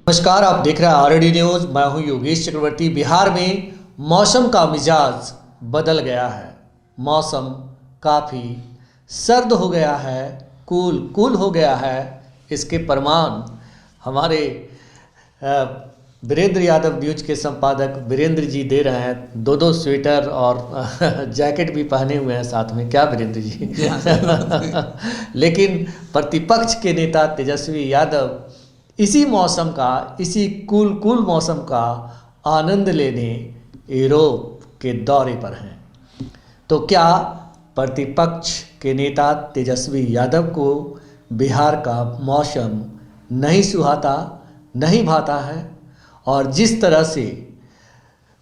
नमस्कार, आप देख रहे हैं आरडी न्यूज़। मैं हूं योगेश चक्रवर्ती। बिहार में मौसम का मिजाज बदल गया है। मौसम काफ़ी सर्द हो गया है, कूल हो गया है। इसके प्रमाण हमारे वीरेंद्र यादव न्यूज़ के संपादक वीरेंद्र जी दे रहे हैं। दो स्वेटर और जैकेट भी पहने हुए हैं साथ में। क्या वीरेंद्र जी? लेकिन प्रतिपक्ष के नेता तेजस्वी यादव इसी मौसम का, इसी कूल मौसम का आनंद लेने यूरोप के दौरे पर हैं। तो क्या प्रतिपक्ष के नेता तेजस्वी यादव को बिहार का मौसम नहीं सुहाता, नहीं भाता है? और जिस तरह से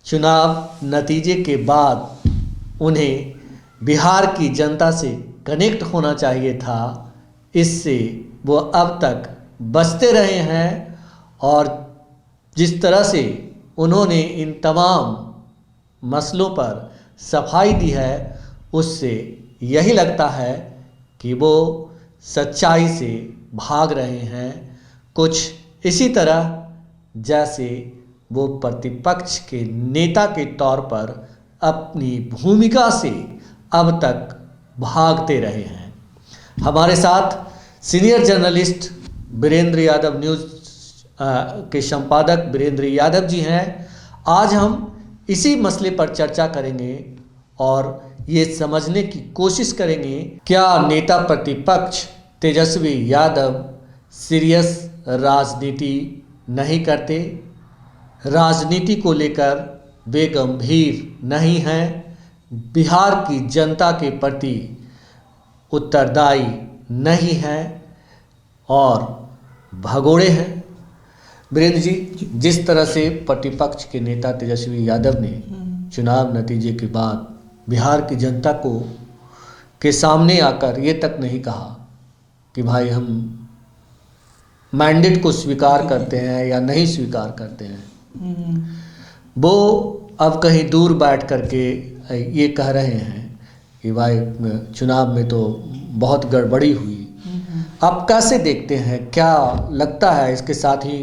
चुनाव नतीजे के बाद उन्हें बिहार की जनता से कनेक्ट होना चाहिए था, इससे वो अब तक बचते रहे हैं। और जिस तरह से उन्होंने इन तमाम मसलों पर सफाई दी है, उससे यही लगता है कि वो सच्चाई से भाग रहे हैं। कुछ इसी तरह जैसे वो प्रतिपक्ष के नेता के तौर पर अपनी भूमिका से अब तक भागते रहे हैं। हमारे साथ senior journalist Virendra Yadav news के संपादक वीरेंद्र यादव जी हैं। आज हम इसी मसले पर चर्चा करेंगे और ये समझने की कोशिश करेंगे, क्या नेता प्रतिपक्ष तेजस्वी यादव सीरियस राजनीति नहीं करते? राजनीति को लेकर वे गंभीर नहीं हैं? बिहार की जनता के प्रति उत्तरदायी नहीं हैं और भगोड़े हैं? वीरेंद्र जी, जिस तरह से प्रतिपक्ष के नेता तेजस्वी यादव ने चुनाव नतीजे के बाद बिहार की जनता को के सामने आकर ये तक नहीं कहा कि भाई हम मैंडेट को स्वीकार करते हैं या नहीं स्वीकार करते हैं, वो अब कहीं दूर बैठ करके ये कह रहे हैं कि भाई चुनाव में तो बहुत गड़बड़ी हुई। आप कैसे देखते हैं? क्या लगता है इसके साथ ही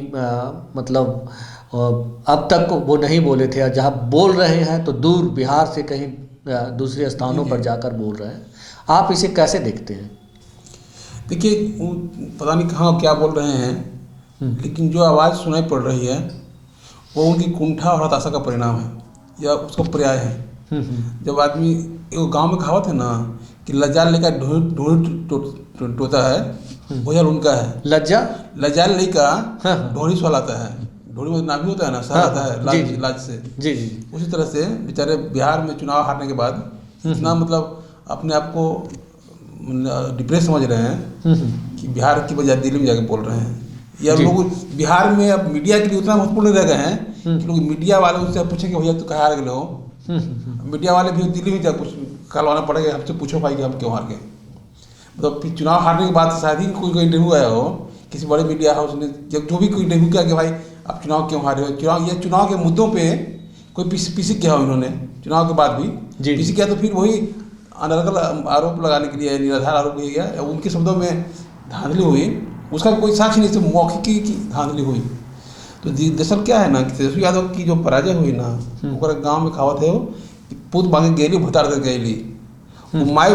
मतलब अब तक वो नहीं बोले थे, जहाँ बोल रहे हैं तो दूर बिहार से कहीं दूसरे स्थानों पर जाकर बोल रहे हैं। आप इसे कैसे देखते हैं? देखिए, पता नहीं कहाँ क्या बोल रहे हैं, लेकिन जो आवाज़ सुनाई पड़ रही है वो उनकी कुंठा और हताशा का परिणाम है या उसका पर्याय है। जब आदमी, एक गांव में कहावत है ना कि लज्जा लेकर ढोरी टोता है, वो यार उनका है। लज्जा लेकर ढोरी स्वालाता है। ढोरी में नाभि होता है ना, सहलाता है लाज से। जी। उसी तरह से बेचारे बिहार में चुनाव हारने के बाद इतना मतलब अपने आप को डिप्रेस समझ रहे हैं कि बिहार की बजाय दिल्ली में जाके बोल रहे हैं। या लोग बिहार में अब मीडिया के लिए उतना महत्वपूर्ण रह गए हैं कि लोग मीडिया वाले उनसे पूछेंगे भैया तो कहाँ हार गए हो। मीडिया वाले भी दिल्ली में जाकर करवाना पड़ेगा, हमसे पूछो भाई कि हम क्यों हार गए। मतलब चुनाव हारने के बाद शायद ही कोई इंटरव्यू आया हो किसी बड़े मीडिया हाउस ने, जो भी कोई इंटरव्यू किया कि भाई आप चुनाव क्यों हारे हो। चुनाव के मुद्दों पर कोई पीसी किया हो इन्होंने चुनाव के बाद भी पीसी किया, तो फिर वही अनर्गल आरोप लगाने के लिए निराधार आरोप किया गया या उनके शब्दों में धांधली हुई, उसका कोई साक्ष्य नहीं, सिर्फ मौखिक की धांधली हुई। तो दरअसल क्या है ना कि तेजस्वी यादव की जो पराजय हुई ना, वो गाँव में कहावत है वो कि पूत बांगे गेली भतार कर गैली। माई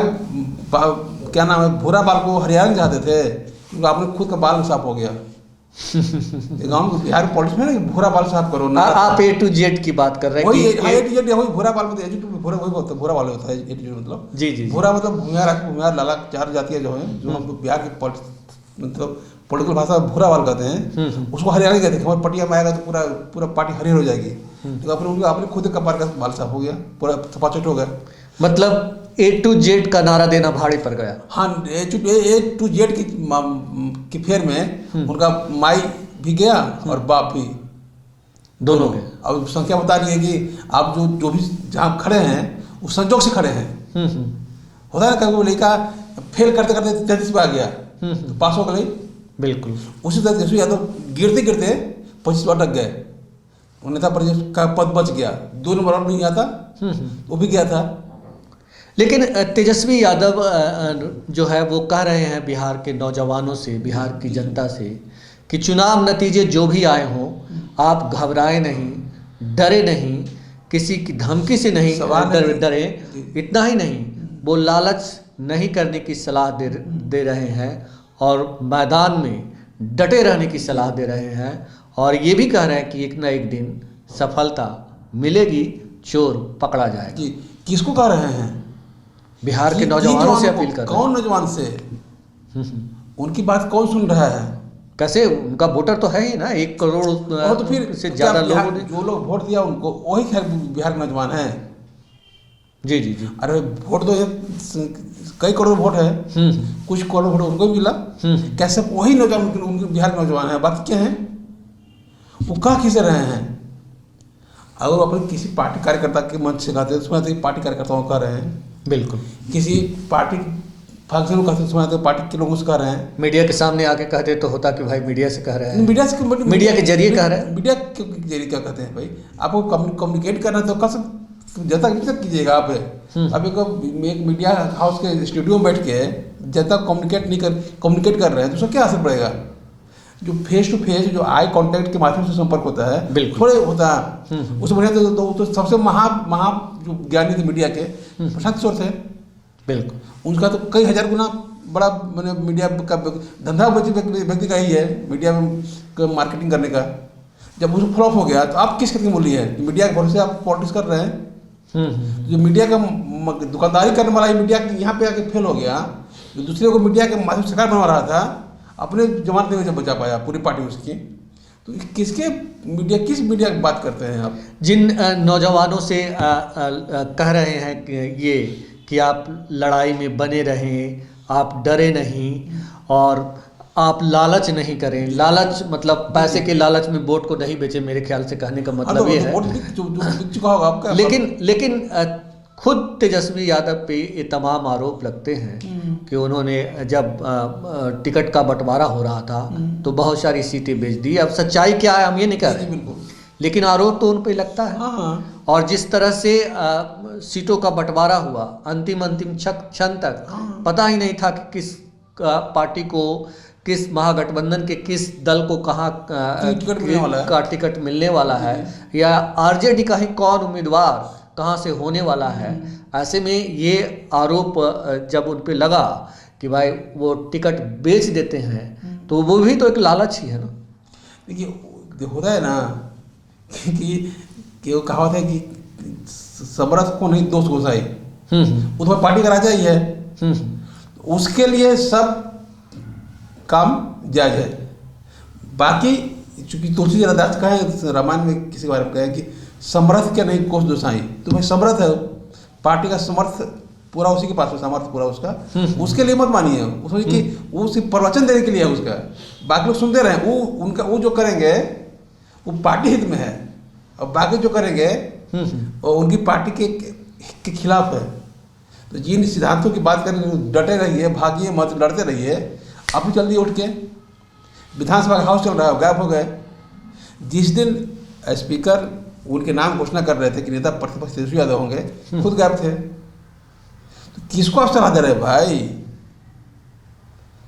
क्या नाम है, भूरा बाल को हरियाणा चाहते थे क्योंकि आपने खुद का बाल साफ हो गया। गाँव में बिहार पॉलिटिक्स में ना कि भूरा बाल साफ करो ना। आप A to Z की बात कर रहे हैं? वही भूरा बाल में भूरा वही होता है, भूरा बाल होता है A to Z मतलब। जी। भूरा मतलब भूमिहार लाला चार जातियाँ जो है, जो हम बिहार की मतलब पॉलिटिकल भाषा में भूरा बाल कहते हैं, उसको हरियाणा कहते हैं। हमारे पटिया में आएगा तो पूरा पार्टी हरियर हो जाएगी। तो अपने खुद कपार का बाल साफ हो गया, पूरा थपाचट हो गया। मतलब A to Z का नारा देना भारी पड़ गया। हाँ, A to Z की फेर में उनका माई भी गया और बाप भी, दोनों गए। अब संख्या बता रही है कि आप जो भी जहाँ खड़े हैं वो संजोग से खड़े हैं। होता है ना, कभी लड़का फेल करते करते 33 पे आ गया तो पास हो गए। बिल्कुल उसी तरह तेजस्वी यादव गिरते गिरते 25 पर अटक गए। नेता परिषद का पद बच गया, 2 नंबर और नहीं आता, वो भी गया था। लेकिन तेजस्वी यादव जो है वो कह रहे हैं बिहार के नौजवानों से, बिहार की जनता से कि चुनाव नतीजे जो भी आए हों, आप घबराए नहीं, डरे नहीं, किसी की धमकी से नहीं डरे। इतना ही नहीं, वो लालच नहीं करने की सलाह दे रहे हैं और मैदान में डटे रहने की सलाह दे रहे हैं, और ये भी कह रहे हैं कि एक ना एक दिन सफलता मिलेगी, चोर पकड़ा जाएगा। जी, किसको कह रहे हैं? बिहार के नौजवानों से अपील कर रहे हैं। कौन नौजवान से? उनकी बात कौन सुन रहा है? कैसे? उनका वोटर तो है ही ना, 1 करोड़ और तो फिर से ज्यादा लोगों ने, जो लोग वोट दिया उनको, वही खैर बिहार के नौजवान हैं। जी जी जी। अरे वोट तो कई करोड़ वोट है, कुछ करोड़ वोट उनको भी मिला, कैसे वही नौजवान उनके बिहार के नौजवान है? बात क्या है? वो कहाँ खींच रहे हैं? अगर अपने किसी पार्टी कार्यकर्ता के मंच से कहते हैं, उसमें पार्टी कार्यकर्ताओं कह रहे हैं, बिल्कुल किसी पार्टी फंक्शन को कहते सुना तो पार्टी के लोगों से कह रहे हैं, मीडिया के सामने आके कहते तो होता कि भाई मीडिया से कह रहे हैं, मीडिया के जरिए कह रहे हैं। मीडिया के जरिए क्या कहते हैं भाई? आपको कम्युनिकेट करना है तो कस जनता के तक कीजिएगा आप। अब एक मीडिया हाउस के स्टूडियो में बैठ के जनता कम्युनिकेट कर रहे हैं तो उसका क्या असर पड़ेगा? जो फेस टू फेस, जो आई कांटेक्ट के माध्यम से संपर्क होता है, थोड़े होता है, उससे बढ़िया तो सबसे महा जो ज्ञानी थे मीडिया के, प्रशांत किशोर थे। बिल्कुल, उनका तो कई हजार गुना बड़ा मैंने मीडिया का धंधा व्यक्ति का ही है, मीडिया में मार्केटिंग करने का। जब उसको फ्लॉप हो गया तो आप किस कितनी मूल्य है? मीडिया के भरोसे आप पॉलिटिक्स कर रहे हैं। जो मीडिया का दुकानदारी करने वाला ही मीडिया यहाँ पे आके फेल हो गया, जो दूसरे को मीडिया के माध्यम से शिकार बनवा रहा था, अपने जमानत नहीं से बचा पाया पूरी पार्टी उसकी। तो किस मीडिया की बात करते हैं आप? जिन नौजवानों से कह रहे हैं कि आप लड़ाई में बने रहें, आप डरे नहीं और आप लालच नहीं करें। लालच मतलब पैसे के लालच में वोट को नहीं बेचे, मेरे ख्याल से कहने का मतलब ये है। लेकिन खुद तेजस्वी यादव पे ये तमाम आरोप लगते हैं कि उन्होंने जब टिकट का बंटवारा हो रहा था तो बहुत सारी सीटें बेच दी। अब सच्चाई क्या है हम ये नहीं कह रहे, लेकिन आरोप तो उन पे लगता है। और जिस तरह से सीटों का बंटवारा हुआ, अंतिम क्षण तक पता ही नहीं था कि किस पार्टी को, किस महागठबंधन के किस दल को कहाँ टिकट मिलने वाला है, या आरजेडी का ही कौन उम्मीदवार कहाँ से होने वाला है। ऐसे में ये आरोप जब उन पे लगा कि भाई वो टिकट बेच देते हैं, तो वो भी तो एक लालच ही है ना। देखिए होता है ना कि वो कहावत है कि समरस को नहीं दोस्त घुसाई, वो तो पार्टी का राजा ही है। उसके लिए सब काम जायज है। बाकी चूंकि तुलसी जी रदास का है, रामायण में किसी के बारे में कहा कि समर्थ क्या नहीं कोष दोसाई। तो भाई समर्थ है, पार्टी का समर्थ पूरा उसी के पास है, सामर्थ्य पूरा उसका, उसके लिए मत मानिए। उसमें कि वो सिर्फ प्रवचन देने के लिए है उसका, बाकी लोग सुनते रहे। वो जो करेंगे वो पार्टी हित में है, और बाकी जो करेंगे वो उनकी पार्टी के खिलाफ है। तो जिन सिद्धांतों की बात करें, डटे रहिए, भागिए मत, लड़ते रहिए। आप जल्दी उठ के विधानसभा का हाउस चल रहा है, गायब हो गए। जिस दिन स्पीकर उनके नाम घोषणा कर रहे थे कि नेता प्रतिपक्ष तेजस्वी यादव होंगे, खुद गायब थे। तो किसको आप सलाह दे रहे हैं भाई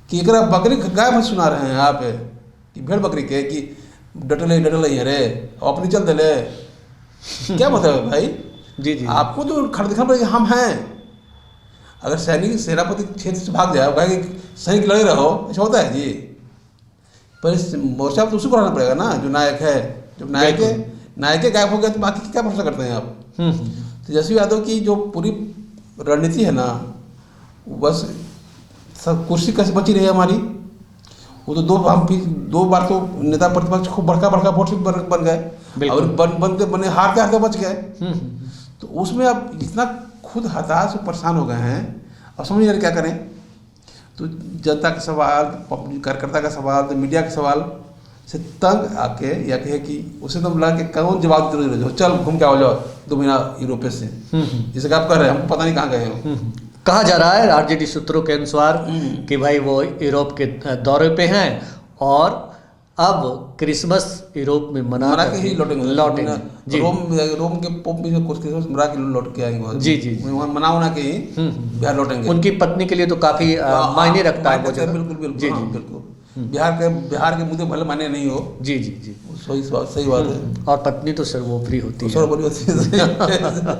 कि एक बकरी गाय मत सुना रहे हैं आप कि भेड़ बकरी के कि डटल ही अरे अपनी चल दे क्या मतलब है भाई? जी आपको तो खड़ा दिखना पड़ेगा हम हैं। अगर सैनिक सेनापति क्षेत्र से भाग जाए, कहे कि सैनिक लड़े रहो, ऐसा होता है जी? पर मोर्चा तो उसी को रहना पड़ेगा ना जो नायक है। जब नायक गायब हो गया तो बाकी क्या भरोसा करते हैं आप? तेजस्वी यादव की जो पूरी रणनीति है ना, बस सब कुर्सी कैसे बची रही है हमारी। वो तो दो बार तो नेता प्रतिपक्ष खूब बड़का वोट से बन गए, और बने हारते बच गए। तो उसमें अब इतना खुद हताश और परेशान हो गए हैं, और समझ नहीं रहे क्या करें। तो जनता का सवाल, कार्यकर्ता का सवाल, तो मीडिया का सवाल से तंग आके या कहे कि उसे तो बुला के कौन जवाब दे रहे हो, चल घूम के आओ जाओ 2 महीना यूरोप से, जैसे आप कर रहे हैं, हमको पता नहीं कहाँ गए हो। कहा जा रहा है आरजेडी सूत्रों के अनुसार कि भाई वो यूरोप के दौरे पे हैं और अब क्रिसमस यूरोप में मना के ही लौटेंगे। रोम के पोप में कुछ क्रिसमस मना के लौट के आएंगे। जी वहाँ मना के ही बिहार लौटेंगे। उनकी पत्नी के लिए तो काफी मायने रखता है। बिल्कुल। बिहार के मुद्दे भले माने नहीं हो। जी जी जी। सही बात है। और पत्नी तो सर्वोपरि होती है। सर्वोपरि होती है।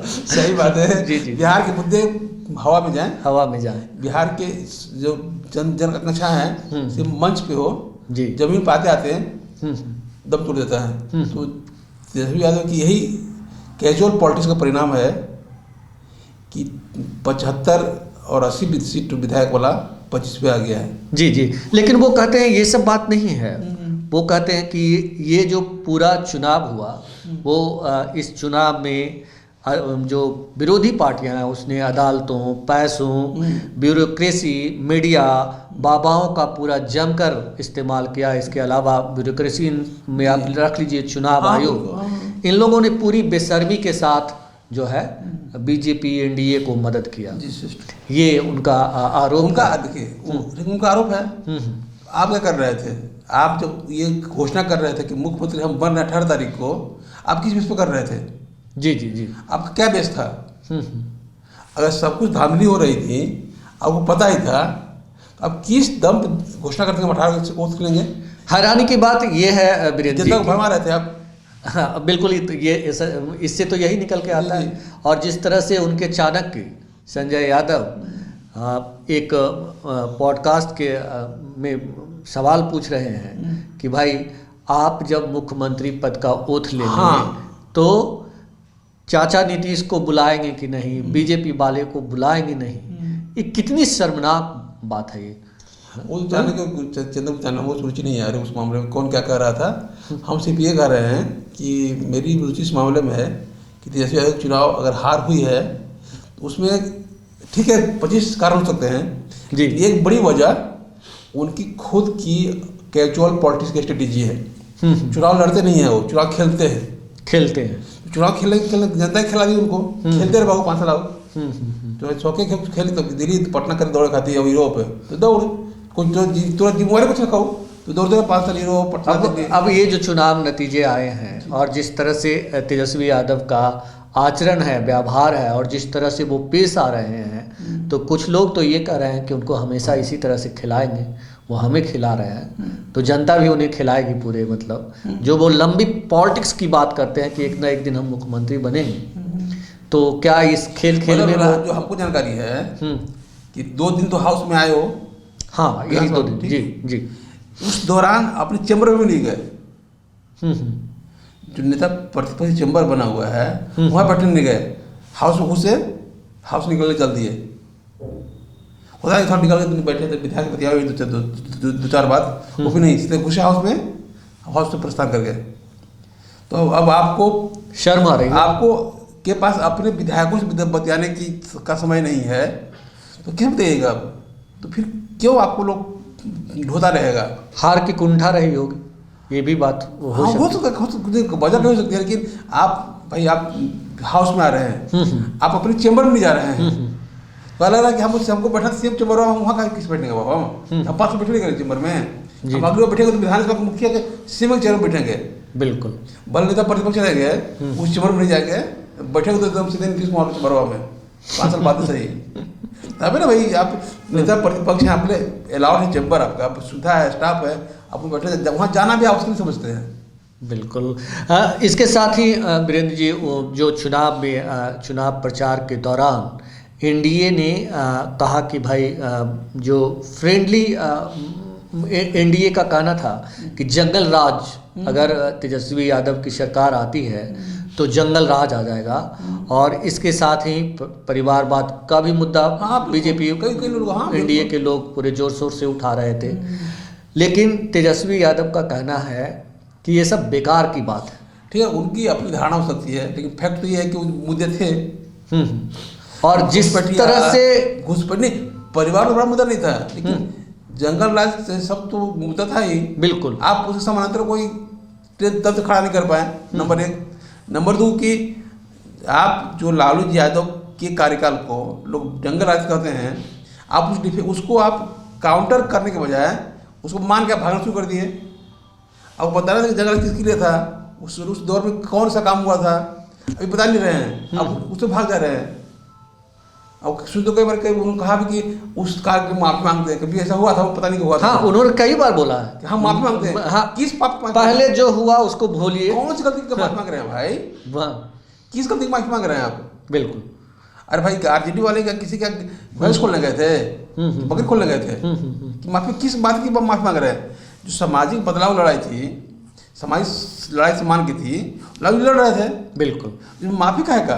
सही बात है। जी जी। बिहार के मुद्दे हवा में जाएं, हवा में जाएं। बिहार के जो जनआकांक्षा है सिर्फ मंच पे हो, जी। जमीन पे आते हैं दम तोड़ देता है। तो तेजस्वी यादव की यही कैजुअल पॉलिटिक्स का परिणाम है कि 75 और 80 सीट विधायक वाला 25 पे आ गया है। जी जी। लेकिन वो कहते हैं ये सब बात नहीं है। वो कहते हैं कि ये जो पूरा चुनाव हुआ वो इस चुनाव में जो विरोधी पार्टियां हैं उसने अदालतों, पैसों, ब्यूरोक्रेसी, मीडिया, बाबाओं का पूरा जमकर इस्तेमाल किया। इसके अलावा ब्यूरोक्रेसी में आप रख लीजिए चुनाव आयोग, इन लोगों ने पूरी बेशर्मी के साथ जो है बीजेपी एनडीए को मदद किया। ये उनका आरोप। देखिए उनका आरोप है। आप क्या कर रहे थे? आप जब ये घोषणा कर रहे थे कि मुख्यमंत्री हम बन रहे 18 तारीख को, आप किस बेस पर कर रहे थे? जी जी जी। आपका क्या बेस था? अगर सब कुछ धांधली हो रही थी, आपको पता ही था, तो आप किस दम पे घोषणा करते हैं 18 से कोर्स करेंगे? हैरानी की बात ये है वीरेंद्र जी, जनता को भरमा रहे थे आप। हाँ बिल्कुल। ये इससे तो यही निकल के आता है। और जिस तरह से उनके चाणक्य संजय यादव एक पॉडकास्ट के में सवाल पूछ रहे हैं कि भाई आप जब मुख्यमंत्री पद का ओथ लेंगे तो चाचा नीतीश को बुलाएंगे कि नहीं, बीजेपी वाले को बुलाएंगे नहीं। ये कितनी शर्मनाक बात है ये। वो जाने को चंद्र वो रुचि नहीं आ रही उस मामले में, कौन क्या कह रहा था। हम सिर्फ ये कह रहे हैं कि मेरी रुचि इस मामले में है कि तेजस्वी यादव चुनाव अगर हार हुई है तो उसमें ठीक है 25 कारण हो सकते हैं जी। एक बड़ी वजह उनकी खुद की कैजुअल पॉलिटिक्स की स्ट्रेटेजी है। चुनाव लड़ते नहीं है, वो चुनाव खेलते हैं। चुनाव खेलने जनता ही खिला दी उनको, खेलते रहे बाबू 5 साल। तो चौके खेली तो दिल्ली पटना कर दौड़ खाती है यूरोप तो दौड़ कुछ तुरंत जिम्मेवारी कुछ रखा तो दौड़ते 5 साल यूरोप पटना। अब ये जो चुनाव नतीजे आए हैं और जिस तरह से तेजस्वी यादव का आचरण है, व्यवहार है और जिस तरह से वो पेश आ रहे हैं, तो कुछ लोग तो ये कह रहे हैं कि उनको हमेशा इसी तरह से खिलाएंगे। वो हमें खिला रहे हैं तो जनता भी उन्हें खिलाएगी पूरे। मतलब जो वो लंबी पॉलिटिक्स की बात करते हैं कि एक ना एक दिन हम मुख्यमंत्री बनेंगे, तो क्या इस खेल में जो हमको जानकारी है कि 2 दिन तो हाउस में आए हो। हाँ यही 2 दिन। जी जी। उस दौरान अपने चैम्बर में भी नहीं गए। जो नेता प्रतिपक्ष चैम्बर बना हुआ है वहाँ बैठने नहीं गए। हाउस में घुसे, हाउस निकलने चल दिए। होता है थोड़ा निकल के बैठे थे, विधायक बतियाए 2-4 बात, वो भी नहीं, सीधे घुसे हाउस में, हाउस से प्रस्थान कर गए। तो अब आपको शर्म आ रही है। आपको के पास अपने विधायकों से बतियाने की का समय नहीं है तो क्या बताइएगा? तो फिर क्यों आपको लोग ढोता रहेगा? हार की कुंठा रही होगी, ये भी बात हो सकती है। बजट हो सकती है, लेकिन आप भाई आप हाउस में आ रहे हैं, आप अपने चैम्बर में नहीं जा रहे हैं। तो लग रहा है कि हमको बैठा सीएम चैम्बर में, वहाँ का किस बैठेंगे बाबा? हम 5 बैठे नहीं चैम्बर में, हम अगले बैठेंगे तो विधानसभा के मुखिया के सीएम चेयर में बैठेंगे। बिल्कुल। बल नेता प्रतिपक्ष रहेंगे उस चैम्बर में नहीं जाएंगे, बैठेंगे तो एकदम सीधे नीतीश कुमार चैम्बर में 5 साल बाद सही। तब ना भाई आप नेता प्रतिपक्ष हैं, आपने अलाउड है चैम्बर, आपका सुविधा है, स्टाफ है, आप बैठे वहाँ जाना भी आवश्यक समझते हैं। बिल्कुल। इसके साथ ही वीरेंद्र जी जो चुनाव प्रचार के दौरान एनडीए ने कहा कि भाई जो फ्रेंडली एनडीए का कहना था कि जंगल राज अगर तेजस्वी यादव की सरकार आती है तो जंगल राज आ जाएगा। और इसके साथ ही परिवारवाद का भी मुद्दा बीजेपी एनडीए के लोग पूरे जोर शोर से उठा रहे थे। लेकिन तेजस्वी यादव का कहना है कि ये सब बेकार की बात है। ठीक है, उनकी अपनी धारणा हो सकती है, लेकिन फैक्ट तो ये है कि मुद्दे थे। और जिस तरह से घुसपैठ नहीं, परिवार में बड़ा मुद्दा नहीं था, लेकिन जंगल राज से सब तो मुद्दा था ही। बिल्कुल। आप उसके समानांतर कोई तब खड़ा नहीं कर पाए, नंबर 1। नंबर 2 कि आप जो लालू यादव के कार्यकाल को लोग जंगल राज कहते हैं, आप उसको आप काउंटर करने के बजाय उसको मान के आप भागना शुरू कर दिए। आपको बताना था कि जंगल किसके लिए था, उस दौर में कौन सा काम हुआ था, अभी बता नहीं रहे हैं, आप उससे भाग जा रहे हैं। और सुन तो कई बार उन्होंने कहा भी कि उस कार की माफी मांगते हैं, कभी ऐसा हुआ था वो पता नहीं हुआ था। हाँ, उन्होंने कई बार बोला है कि हम माफी मांगते हैं। हाँ, किस पाप पहले जो हुआ उसको भूलिए। कौन सी गलती की माफी मांग रहे हैं भाई? किस गलती की माफी मांग रहे हैं आप? बिल्कुल। अरे भाई आरजेडी वाले का किसी का भैंस खोलने गए थे, बकरी खोलने गए थे, कि माफी किस बात की माफी मांग रहे हैं? जो सामाजिक बदलाव लड़ाई थी, सामाजिक लड़ाई सम्मान की थी, लड़ रहे थे। बिल्कुल। माफी काहे का?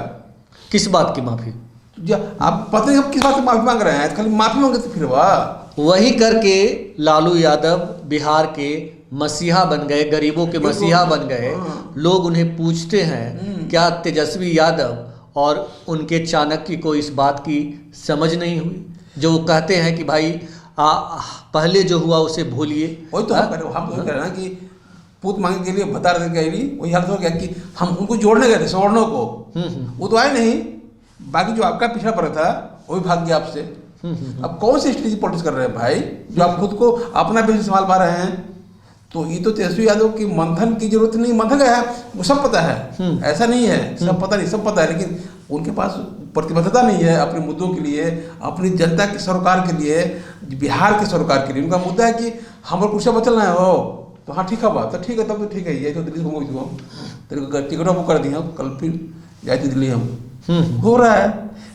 किस बात की माफी? आप पता नहीं आप किस बात की माफी मांग रहे हैं, खाली माफी मांगे तो फिर वाह। वही करके लालू यादव बिहार के मसीहा बन गए, गरीबों के मसीहा बन गए। लोग उन्हें पूछते हैं, क्या तेजस्वी यादव और उनके चाणक्य को इस बात की समझ नहीं हुई, जो वो कहते हैं कि भाई पहले जो हुआ उसे भूलिए। वही तो हम तो कह रहे हैं कि पूत मांगे के लिए बता रहे थे, वही हाल हो गया कि हम उनको जोड़ने गए थे सवर्णों को, वो तो आए नहीं। बाकी जो आपका पिछड़ा पड़ा था वो भी भाग गया आपसे। अब कौन सी स्ट्रेटेजी पॉलिटिक्स कर रहे हैं भाई, जो आप खुद को अपना बिजनेस संभाल पा रहे हैं? तो ये तो तेजस्वी यादव की मंथन की जरूरत नहीं, मंथन गया वो सब पता है, ऐसा नहीं है सब पता नहीं, सब पता है, लेकिन उनके पास प्रतिबद्धता नहीं है अपने मुद्दों के लिए, अपनी जनता की सरोकार के लिए, बिहार की सरकार के लिए। उनका मुद्दा है कि हमारे कुर्सियाँ बचलना है हो, तो हाँ ठीक है बात, तो ठीक है तब तो ठीक है, ये तो दिल्ली घूमो तेरे को टिकटों बुक कर दिया, कल फिर जाए थे दिल्ली हम। हो रहा है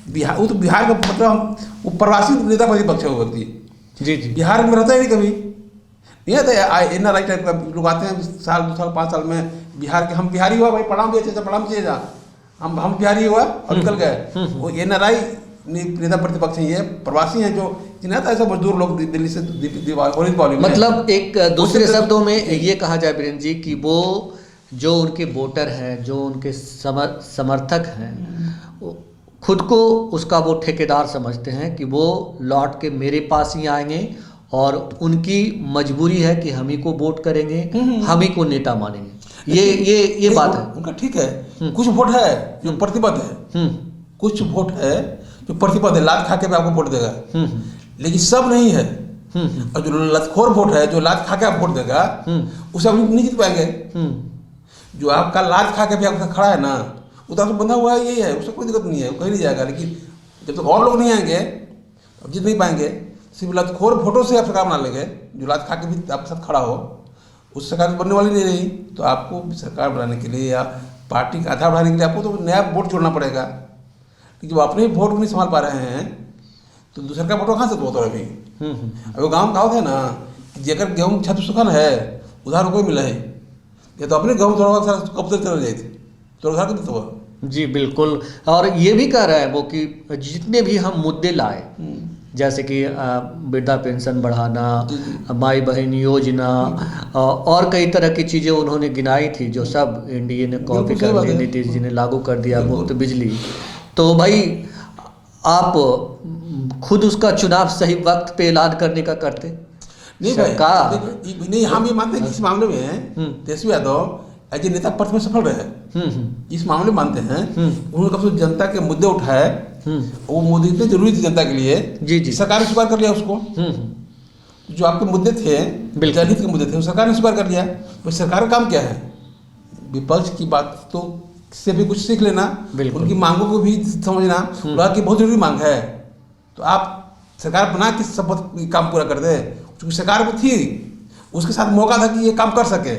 बिहार, वो तो बिहार का मतलब हम वो प्रवासी नेता प्रतिपक्ष है वो व्यक्ति। जी जी। बिहार में रहता ही नहीं कभी, नहीं आता NRI टाइप का लोग आते हैं साल 2 साल 5 साल में बिहार के। हम बिहारी हुआ भाई, प्रणाम भी अच्छे से प्रणाम चाहिए जा, हम बिहारी हुआ और निकल गए। वो NRI नेता प्रतिपक्ष ही है, प्रवासी हैं जो जिन्हें आता है ऐसा मजदूर लोग दिल्ली से दीपावली में। मतलब एक दूसरे शब्दों में ये कहा जाए वीरेंद्र जी कि वो जो उनके वोटर हैं, जो उनके समर्थक हैं, खुद को उसका वो ठेकेदार समझते हैं कि वो लौट के मेरे पास ही आएंगे और उनकी मजबूरी है कि हम ही को वोट करेंगे, हम ही को नेता मानेंगे। ये बात है उनका। ठीक है, कुछ वोट है जो प्रतिबद्ध है, कुछ वोट है जो प्रतिबद्ध है, लात खा के भी आपको वोट देगा, लेकिन सब नहीं है। और जो लतखोर वोट है, जो लात खा के आप वोट देगा, उसे आप नहीं जीत पाएंगे। जो आपका लात खा के भी आपका खड़ा है ना, वो तो आपसे बंधा हुआ है, यही है, उससे कोई दिक्कत नहीं है, वो कहीं नहीं जाएगा। लेकिन जब तक और लोग नहीं आएंगे अब जीत नहीं पाएंगे। सिर्फ लतखोर वोटों से आप सरकार बना लेंगे, जो लात खा के भी आपके साथ खड़ा हो, उस सरकार बनने वाली नहीं रही। तो आपको सरकार बनाने के लिए या पार्टी का आधार बढ़ाने के लिए आपको तो नया वोट छोड़ना पड़ेगा। कि जब अपने वोट को नहीं संभाल पा रहे हैं तो दूसरे का वोट कहाँ से होता है? अभी वो गाँव कहावत है ना, जेकर गेहूँ छत सुखन है उधार कोई मिला है, या तो अपने गेहूँ थोड़ा सा कब तक चल जाए थे तो उधार कब तो। जी बिल्कुल। और ये भी कह रहा है वो कि जितने भी हम मुद्दे लाए, जैसे कि वृद्धा पेंशन बढ़ाना, माई बहन योजना और कई तरह की चीज़ें उन्होंने गिनाई थी, जो सब एनडीए ने कॉपी कर ली, नीतीश जी ने लागू कर दिया मुफ्त बिजली। तो भाई आप खुद उसका चुनाव सही वक्त पे ऐलान करने का करते नहीं सरकार नहीं। हम ये मानते हैं कि इस मामले में तेजस्वी यादव एज ए नेता पथ में सफल रहे, इस मामले में मानते हैं। उन्होंने कब से जनता के मुद्दे उठाए, वो मुद्दे इतने जरूरी थे जनता के लिए, जी जी, सरकार ने स्वीकार कर लिया उसको। जो आपके मुद्दे थे, जनहित के मुद्दे थे, वो सरकार ने स्वीकार कर लिया। तो सरकार का काम क्या है? विपक्ष की बात तो से भी कुछ सीख लेना, उनकी मांगों को भी समझना, उनकी बहुत जरूरी मांग है। तो आप सरकार बना के सब काम पूरा कर दे, क्योंकि सरकार में थी, उसके साथ मौका था कि ये काम कर सके,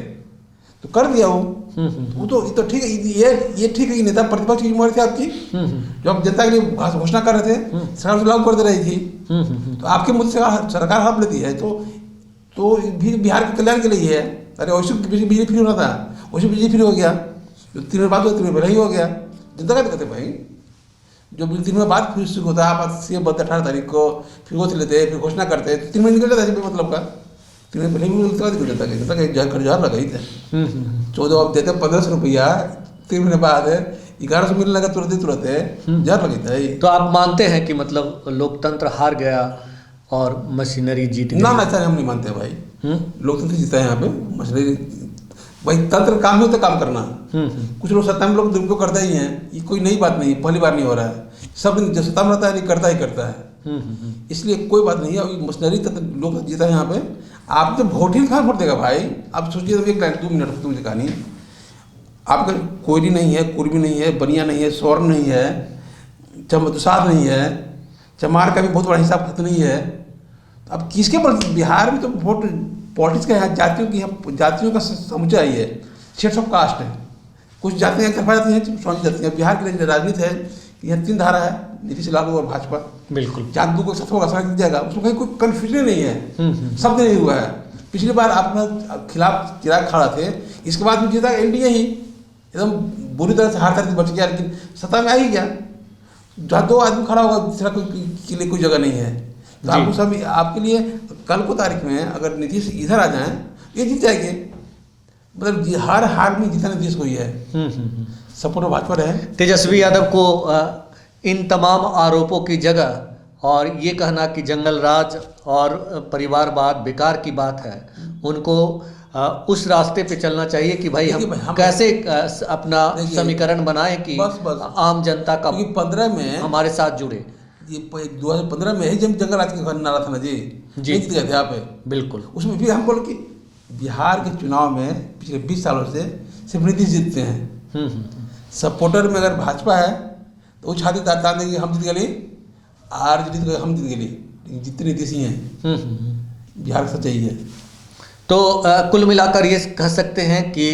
तो कर दिया वो तो ठीक है। ये ठीक है कि नेता प्रतिपक्ष की जिम्मेदारी थी आपकी, जो आप जनता के लिए घोषणा कर रहे थे, सरकार उसे लागू कर दे रही थी। तो आपके मुद्दे से सरकार हड़प लेती है, तो भी बिहार के कल्याण के लिए है। अरे वैसे बिजली फ्री होना था, वैसे बिजली फ्री हो गया, जो 3 महीने बाद 3 महीने पहले ही हो गया। जनता का दिक्कत है भाई, जो 3 महीने बाद फिर शुरू होता है, आप सीएम बनते 18 तारीख को, फिर वो लेते, फिर घोषणा करते, तो 3 महीने निकल जाता है मतलब का। 3 महीने पहले भी जनता का घर लगाई थे 14 आप देते 1500 रुपया, 3 महीने बाद 1100 मिलने लगा तुरंत जहर लगी था। तो आप मानते हैं कि मतलब लोकतंत्र हार गया और मशीनरी जीत गई? ना ऐसा हम नहीं मानते भाई। लोकतंत्र जीता है यहाँ पे, मशीनरी भाई तंत्र काम ही होता है काम करना। कुछ लोग सत्ता में लोग दुरुपयोग करते ही हैं, ये कोई नई बात नहीं, पहली बार नहीं हो रहा है। सब जो सत्ता में रहता है नहीं करता ही करता है, इसलिए कोई बात नहीं है। अभी मशीनरी तंत्र लोग जीता है यहाँ पे। आप तो वोट ही कहाँ वोट देगा भाई? आप सोचिए तो 2 मिनट तो मुझे कहानी, आपका कोयरी नहीं है, कुर्मी नहीं है, बनिया नहीं है, स्वर्ण नहीं है, चमदुसार नहीं है, चमार का भी बहुत बड़ा हिस्सा खत नहीं है। तो अब किसके पर बिहार में तो वोट पॉलिटिक्स का है, जातियों का समुच्चय ही है, शेड्स ऑफ कास्ट है। कुछ जातियाँ करवा जाती हैं, समझ जाती हैं। बिहार की राजनीति है कि यहाँ 3 धारा है, नीतीश लालू और भाजपा। बिल्कुल जात को सब होगा, समझ जाएगा, उसमें कहीं कोई कन्फ्यूजन नहीं है, शब्द नहीं हुआ है। पिछली बार आप खिलाफ चिराग खड़ा थे, इसके बाद भी जीता एनडीए ही, एकदम बुरी तरह से हार करके बच गया, लेकिन सत्ता में आ ही गया। जहाँ 2 आदमी खड़ा होगा, तीसरा के लिए कोई जगह नहीं है। तो आपको सब आपके लिए कल को तारीख में अगर नीतीश इधर आ जाएं, ये जीत जाएंगे। मतलब हर हार में जीता नीतीश को ही है। सपोर्ट भाजपा है। तेजस्वी यादव को इन तमाम आरोपों की जगह और ये कहना कि जंगल राज और परिवारवाद बेकार की बात है, उनको उस रास्ते पे चलना चाहिए कि भाई हम कैसे अपना समीकरण बनाएं कि आम जनता का 15 में हमारे साथ जुड़े। ये 2015 में ही जब जंगल राज का नारा था ना जी जीत गए थे आप। बिल्कुल उसमें भी हम बोले कि बिहार के चुनाव में पिछले 20 सालों से सिर्फ नीतीश जीतते हैं। सपोर्टर में अगर भाजपा है तो वो छाती तान देंगे हम जीत गए, आर जीत गए हम जीत गए, जितने नीतीश ही हैं। बिहार का सच्चाई है। तो कुल मिलाकर ये कह सकते हैं कि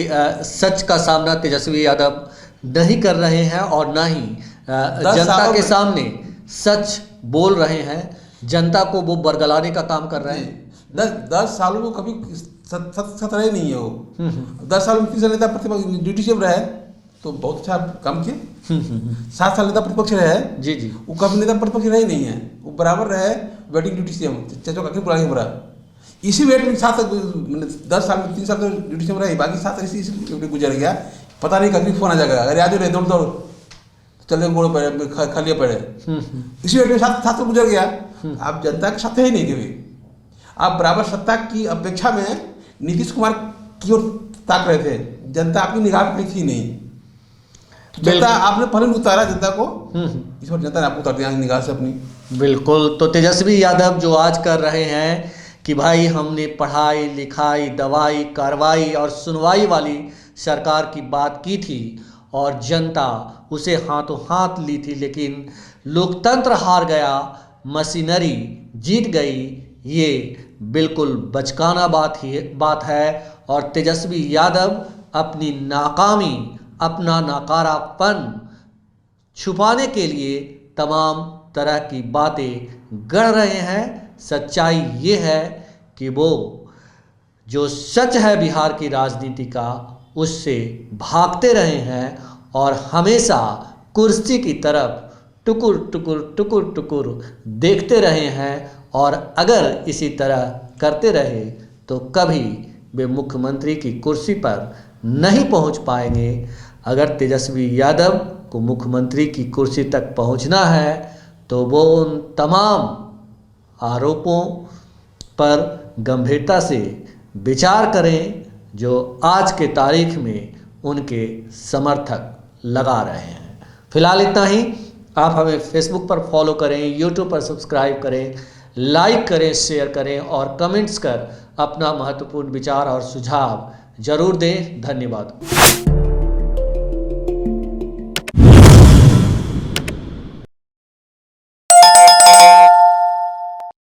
सच का सामना तेजस्वी यादव नहीं कर रहे हैं और ना ही जनता के सामने सच बोल रहे हैं। जनता को वो बरगलाने का काम कर रहे हैं। 10 सालों में कभी सत्ता रहे नहीं है वो। 10 साल में 3 साल नेता प्रतिपक्ष ड्यूटी से रहे तो बहुत अच्छा काम किए। 7 साल नेता प्रतिपक्ष रहे जी वो कभी नेता प्रतिपक्ष रहे नहीं है, वो बराबर रहे वेटिंग ड्यूटी से चचो का बुला के बरा इसी वेट में 10 साल में 3 साल तो ड्यूटी से रहे, बाकी 7 साल इसी गुजर गया। पता नहीं कभी फोन आ जाएगा, अरे आज रहे दौड़ चल गोड़ पड़े खालिया पड़े, इसी वेट में 7 साल गुजर गया। आप जनता के साथ ही नहीं कभी, आप बराबर सत्ता की अपेक्षा में नीतीश कुमार की ओर ताक रहे थे। जनता आपकी निगाह में थी नहीं, जनता आपने पहले उतारा जनता को, इस बार जनता ने आपको उतार दिया निगाह से अपनी। बिल्कुल। तो तेजस्वी यादव जो आज कर रहे हैं कि भाई हमने पढ़ाई लिखाई दवाई कार्रवाई और सुनवाई वाली सरकार की बात की थी और जनता उसे हाथों हाथ ली थी, लेकिन लोकतंत्र हार गया, मशीनरी जीत गई, ये बिल्कुल बचकाना बात है। और तेजस्वी यादव अपनी नाकामी, अपना नकारापन छुपाने के लिए तमाम तरह की बातें गढ़ रहे हैं। सच्चाई ये है कि वो जो सच है बिहार की राजनीति का उससे भागते रहे हैं और हमेशा कुर्सी की तरफ टुकुर टुकुर टुकुर टुकुर देखते रहे हैं। और अगर इसी तरह करते रहे तो कभी वे मुख्यमंत्री की कुर्सी पर नहीं पहुंच पाएंगे। अगर तेजस्वी यादव को मुख्यमंत्री की कुर्सी तक पहुंचना है तो वो उन तमाम आरोपों पर गंभीरता से विचार करें जो आज के तारीख में उनके समर्थक लगा रहे हैं। फिलहाल इतना ही। आप हमें फेसबुक पर फॉलो करें, यूट्यूब पर सब्सक्राइब करें, लाइक करें, शेयर करें और कमेंट्स कर अपना महत्वपूर्ण विचार और सुझाव जरूर दें। धन्यवाद।